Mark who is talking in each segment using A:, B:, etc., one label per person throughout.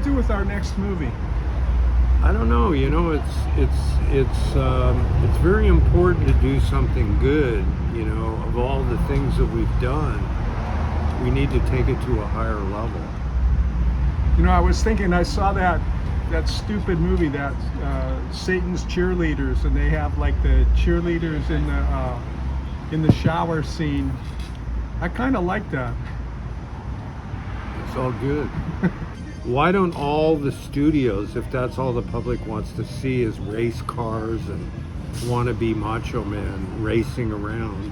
A: to do with our next movie?
B: I don't know. You know, it's very important to do something good. You know, of all the things that we've done, we need to take it to a higher level.
A: You know, I was thinking, I saw that stupid movie, that Satan's Cheerleaders, and they have like the cheerleaders in the shower scene. I kind of like that.
B: It's all good. Why don't all the studios, if that's all the public wants to see is race cars and wannabe macho men racing around,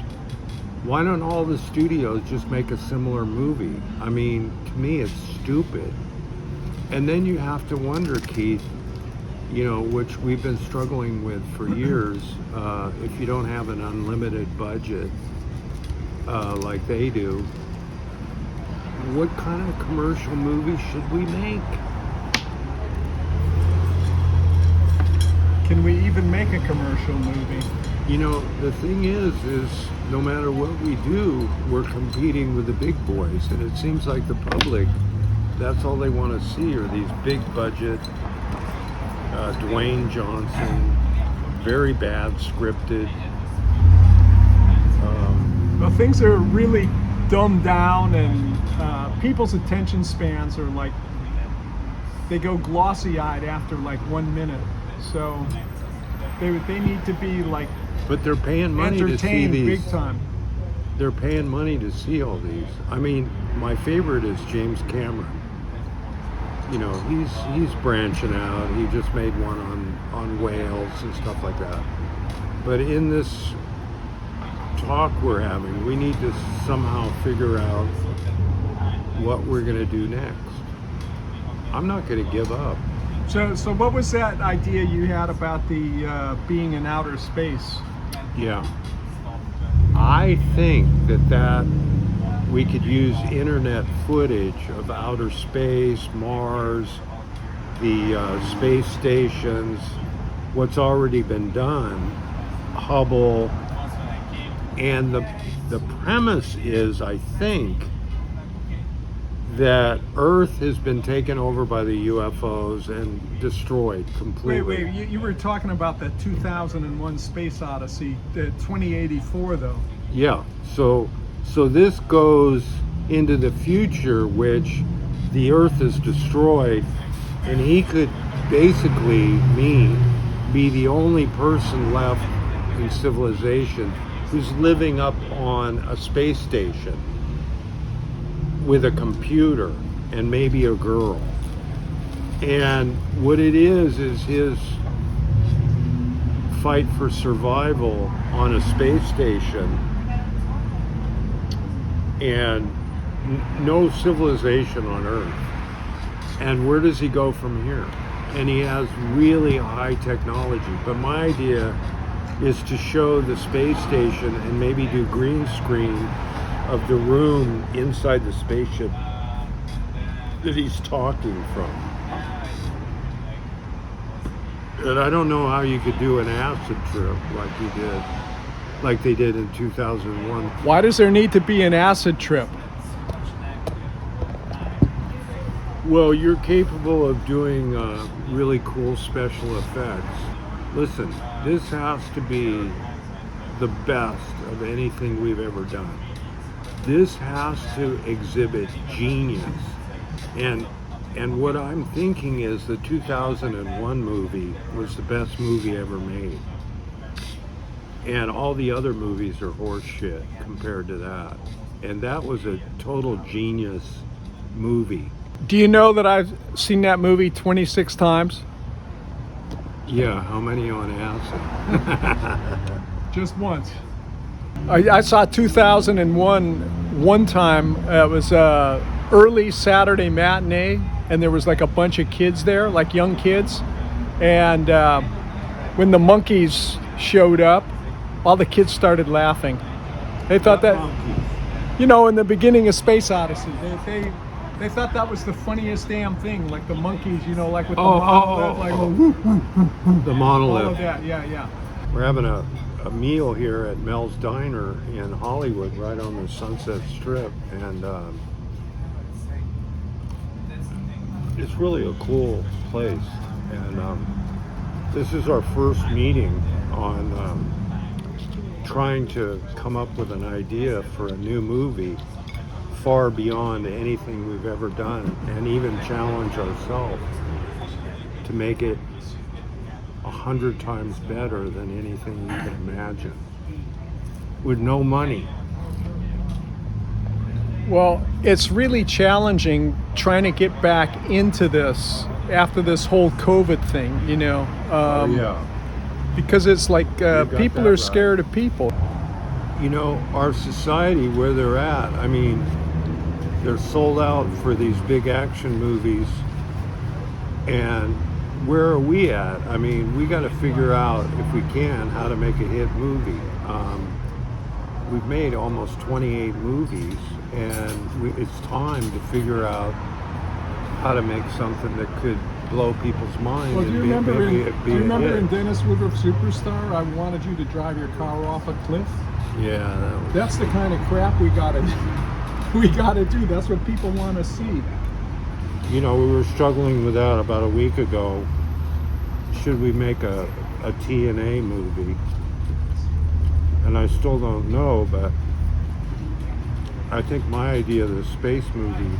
B: why don't all the studios just make a similar movie? I mean, to me, it's stupid. And then you have to wonder, Keith, you know, which we've been struggling with for years, if you don't have an unlimited budget like they do, what kind of commercial movie should we make?
A: Can we even make a commercial movie?
B: You know, the thing is no matter what we do, we're competing with the big boys, and it seems like the public, that's all they want to see are these big budget, Dwayne Johnson, very bad scripted.
A: Well, things are really dumbed down, and people's attention spans are like, they go glossy-eyed after like 1 minute. So they need to be like,
B: but they're paying money to see these.
A: Big time.
B: They're paying money to see all these. I mean, my favorite is James Cameron. You know, he's branching out. He just made one on whales and stuff like that. But in this talk we're having, we need to somehow figure out what we're going to do next. I'm not going to give up.
A: So what was that idea you had about the being in outer space?
B: Yeah, I think that we could use internet footage of outer space, Mars, the space stations, what's already been done, Hubble, and the premise is, I think, that Earth has been taken over by the UFOs and destroyed completely.
A: Wait, you were talking about the 2001 Space Odyssey, the 2084 though.
B: Yeah, so this goes into the future, which the Earth is destroyed, and he could basically be the only person left in civilization who's living up on a space station with a computer and maybe a girl. And what it is his fight for survival on a space station, and no civilization on Earth. And where does he go from here? And he has really high technology. But my idea is to show the space station and maybe do green screen of the room inside the spaceship that he's talking from. And I don't know how you could do an acid trip like they did in 2001.
A: Why does there need to be an acid trip?
B: Well, you're capable of doing really cool special effects. Listen, this has to be the best of anything we've ever done. This has to exhibit genius. And what I'm thinking is the 2001 movie was the best movie ever made. And all the other movies are horse shit compared to that. And that was a total genius movie.
A: Do you know that I've seen that movie 26 times?
B: Yeah, how many on acid?
A: Just once. I saw 2001 one time. It was a early Saturday matinee, and there was like a bunch of kids there, like young kids. And when the monkeys showed up, all the kids started laughing. They thought that, you know, in the beginning of Space Odyssey, they thought that was the funniest damn thing, like the monkeys, you know, like with the monolith,
B: the monolith.
A: all of that, yeah.
B: We're having a meal here at Mel's Diner in Hollywood, right on the Sunset Strip, and it's really a cool place, and this is our first meeting on trying to come up with an idea for a new movie far beyond anything we've ever done, and even challenge ourselves to make it 100 times better than anything you can imagine with no money.
A: Well, it's really challenging trying to get back into this after this whole COVID thing, you know.
B: Yeah.
A: Because it's like
B: got
A: people
B: that
A: are
B: right.
A: scared of people.
B: You know, our society, where they're at, I mean, they're sold out for these big action movies, and where are we at? I mean, we got to figure out, if we can, how to make a hit movie. We've made almost 28 movies, and it's time to figure out how to make something that could blow people's minds.
A: Well, do you remember, in
B: hit.
A: Dennis Woodruff Superstar, I wanted you to drive your car off a cliff?
B: Yeah,
A: That's the kind of crap we gotta do. That's what people want to see.
B: you know, we were struggling with that about a week ago. Should we make a TNA movie? And I still don't know, but I think my idea of the space movie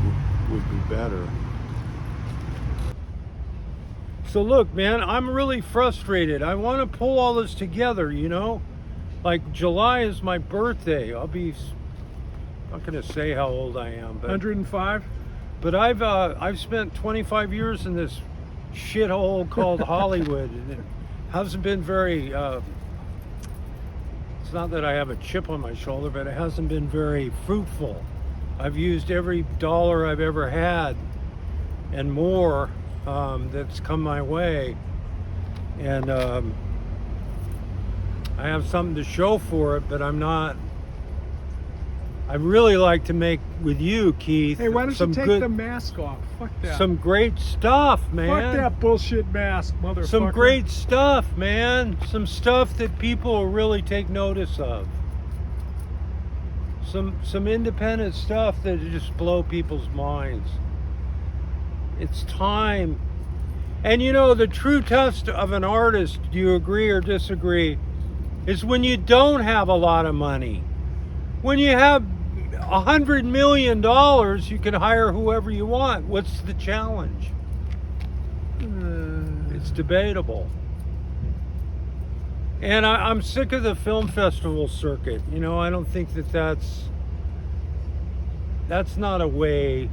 B: would be better. So look, man, I'm really frustrated. I want to pull all this together, you know? Like, July is my birthday. I'm not going to say how old I am, but
A: 105?
B: But I've spent 25 years in this shithole called Hollywood, and it hasn't been very. It's not that I have a chip on my shoulder, but it hasn't been very fruitful. I've used every dollar I've ever had, and more, that's come my way, and I have something to show for it, but I'm not. I'd really like to make with you, Keith.
A: Hey, why don't you take the mask off? Fuck that.
B: Some great stuff, man.
A: Fuck that bullshit mask, motherfucker.
B: Some great stuff, man. Some stuff that people will really take notice of. Some independent stuff that just blow people's minds. It's time. And you know, the true test of an artist, do you agree or disagree, is when you don't have a lot of money. When you have $100 million, you can hire whoever you want. What's the challenge? It's debatable. And I'm sick of the film festival circuit. You know, I don't think that's not a way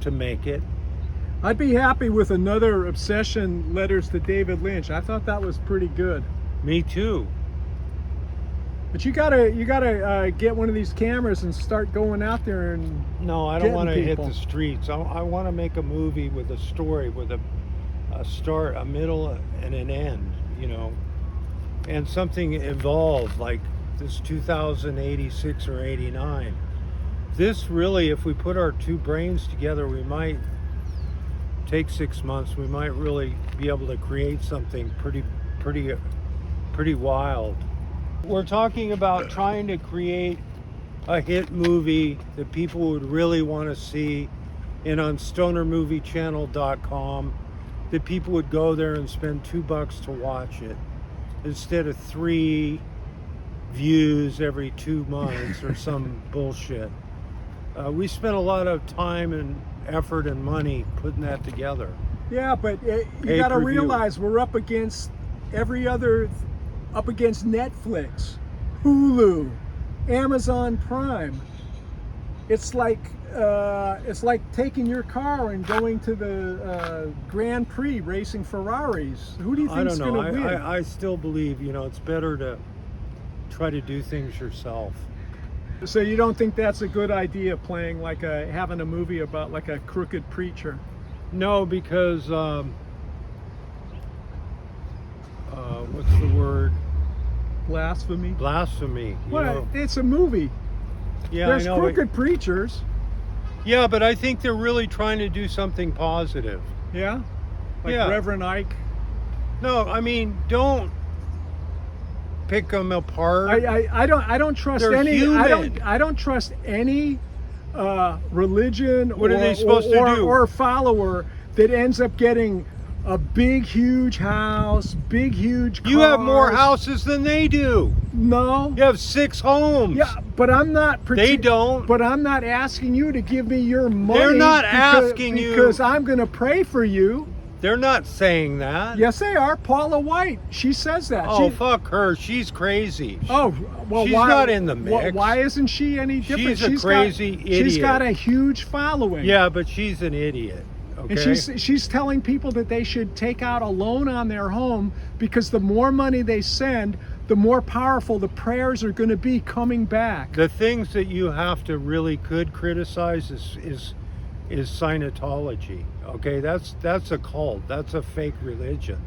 B: to make it.
A: I'd be happy with another Obsession Letters to David Lynch. I thought that was pretty good.
B: Me too.
A: But you gotta get one of these cameras and start going out there and
B: no, I don't want to hit
A: people.
B: the streets. I want to make a movie with a story, with a start, a middle, and an end. You know, and something evolved like this 2086 or 89. This really, if we put our two brains together, we might take 6 months. We might really be able to create something pretty wild. We're talking about trying to create a hit movie that people would really want to see, and on stonermoviechannel.com, that people would go there and spend $2 to watch it instead of 3 views every 2 months or some bullshit. We spent a lot of time and effort and money putting that together.
A: Yeah, but you got to realize we're up against Netflix, Hulu, Amazon Prime. It's like taking your car and going to the Grand Prix racing Ferraris. Who do you think's going to win?
B: I still believe, you know, it's better to try to do things yourself.
A: So you don't think that's a good idea, playing having a movie about like a crooked preacher?
B: No, because what's the word?
A: Blasphemy.
B: Blasphemy.
A: Well, it's a movie.
B: Yeah,
A: there's
B: I know,
A: crooked preachers.
B: Yeah, but I think they're really trying to do something positive.
A: Yeah, like
B: Yeah.
A: Reverend Ike.
B: No, I mean, don't pick them apart.
A: I don't trust
B: They're
A: any.
B: human.
A: I don't trust any religion
B: What are they supposed to do?
A: or follower that ends up getting a big, huge house, big, huge cars.
B: You have more houses than they do.
A: No.
B: You have 6 homes.
A: Yeah, but I'm not.
B: They don't.
A: But I'm not asking you to give me your money.
B: They're not asking you.
A: Because I'm going to pray for you.
B: They're not saying that.
A: Yes, they are. Paula White, she says that.
B: Oh, fuck her. She's crazy.
A: Oh, well,
B: she's
A: why,
B: not in the mix.
A: Why isn't she any different?
B: She's a crazy idiot.
A: She's got a huge following.
B: Yeah, but she's an idiot. Okay?
A: And she's telling people that they should take out a loan on their home because the more money they send, the more powerful the prayers are going to be coming back.
B: The things that you have to really could criticize is Scientology. Okay, that's a cult. That's a fake religion.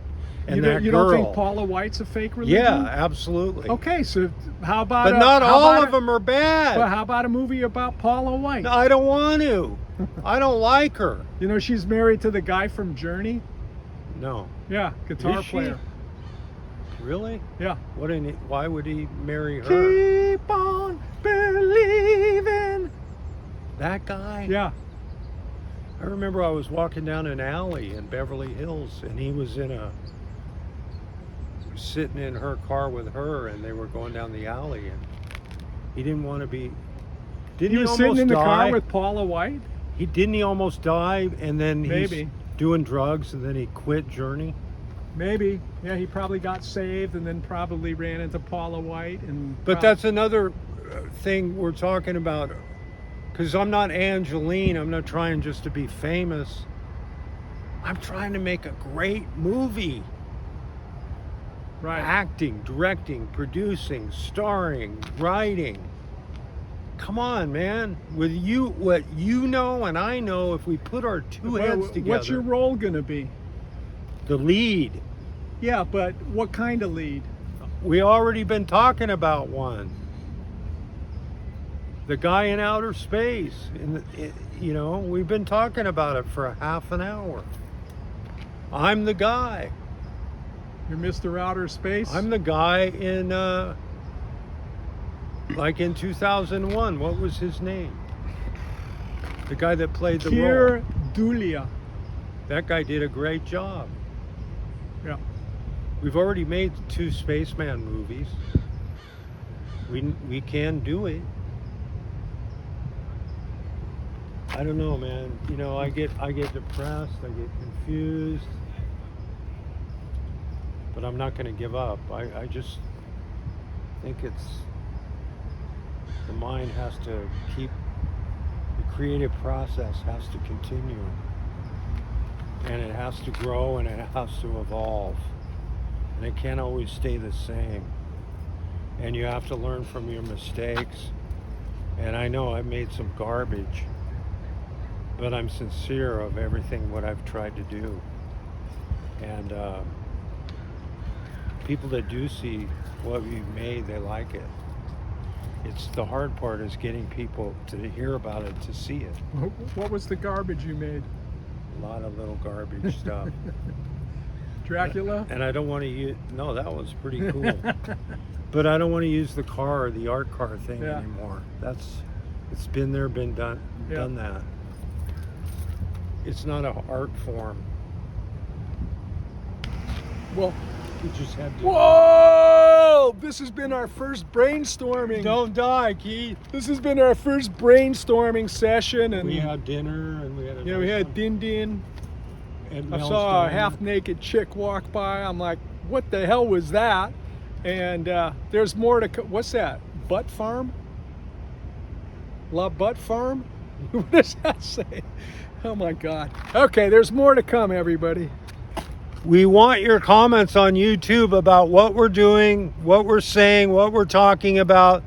B: And
A: you don't think Paula White's a fake religion?
B: Yeah, absolutely.
A: Okay, so how about?
B: But not all of them are bad.
A: But how about a movie about Paula White?
B: No, I don't want to. I don't like her.
A: You know, she's married to the guy from Journey.
B: No.
A: Yeah, guitar
B: Is she?
A: player.
B: Really?
A: Yeah.
B: Why would he marry her?
A: Keep on believing.
B: That guy?
A: Yeah.
B: I remember I was walking down an alley in Beverly Hills, and he was sitting in her car with her, and they were going down the alley, and he didn't want to be. Didn't
A: he was
B: almost
A: sitting in the
B: die?
A: car with Paula White?
B: Didn't he almost die, and then
A: Maybe.
B: he's doing drugs, and then he quit Journey?
A: Maybe. Yeah, he probably got saved and then probably ran into Paula White.
B: But that's another thing we're talking about. Because I'm not Angeline. I'm not trying just to be famous. I'm trying to make a great movie.
A: Right.
B: Acting, directing, producing, starring, writing. Come on, man. With you, what you know and I know, if we put our two heads together.
A: What's your role going to be?
B: The lead.
A: Yeah, but what kind of lead?
B: We already been talking about one. The guy in outer space. We've been talking about it for a half an hour. I'm the guy.
A: You're Mr. Outer Space?
B: I'm the guy in, like in 2001. What was his name? The guy that played the role.
A: Dulia.
B: That guy did a great job.
A: Yeah.
B: We've already made 2 Spaceman movies. We can do it. I don't know, man. I get depressed. I get confused. But I'm not going to give up. I just think the mind has to keep, the creative process has to continue. And it has to grow and it has to evolve. And it can't always stay the same. And you have to learn from your mistakes. And I know I made some garbage, but I'm sincere of everything what I've tried to do. And people that do see what we've made, they like it. It's the hard part is getting people to hear about it, to see it.
A: What was the garbage you made?
B: A lot of little garbage stuff.
A: Dracula?
B: And I don't want to use, no, that was pretty cool. But I don't want to use the art car thing anymore. It's been there, been done that. It's not an art form.
A: Well,
B: you just have to.
A: Whoa! This has been our first brainstorming.
B: Don't die, Keith.
A: This has been our first brainstorming session, and
B: we had dinner, and we had
A: we had din din.
B: And
A: I saw a half-naked chick walk by. I'm like, what the hell was that? And there's more to come. What's that? Butt Farm? La Butt Farm? What does that say? Oh my God. Okay, there's more to come, everybody.
B: We want your comments on YouTube about what we're doing, what we're saying, what we're talking about,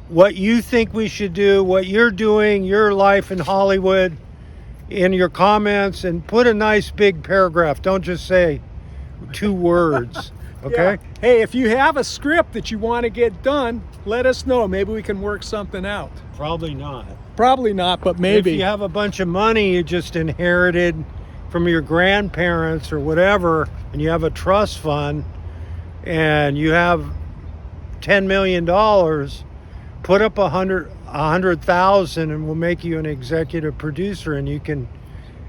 B: what you think we should do, what you're doing, your life in Hollywood, in your comments, and put a nice big paragraph. Don't just say 2 words, okay?
A: Yeah. Hey, if you have a script that you want to get done, let us know. Maybe we can work something out.
B: Probably not.
A: Probably not, but maybe.
B: If you have a bunch of money you just inherited from your grandparents or whatever, and you have a trust fund, and you have $10 million, put up $100,000, and we'll make you an executive producer, and you can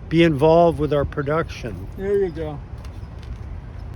B: be involved with our production.
A: There you go.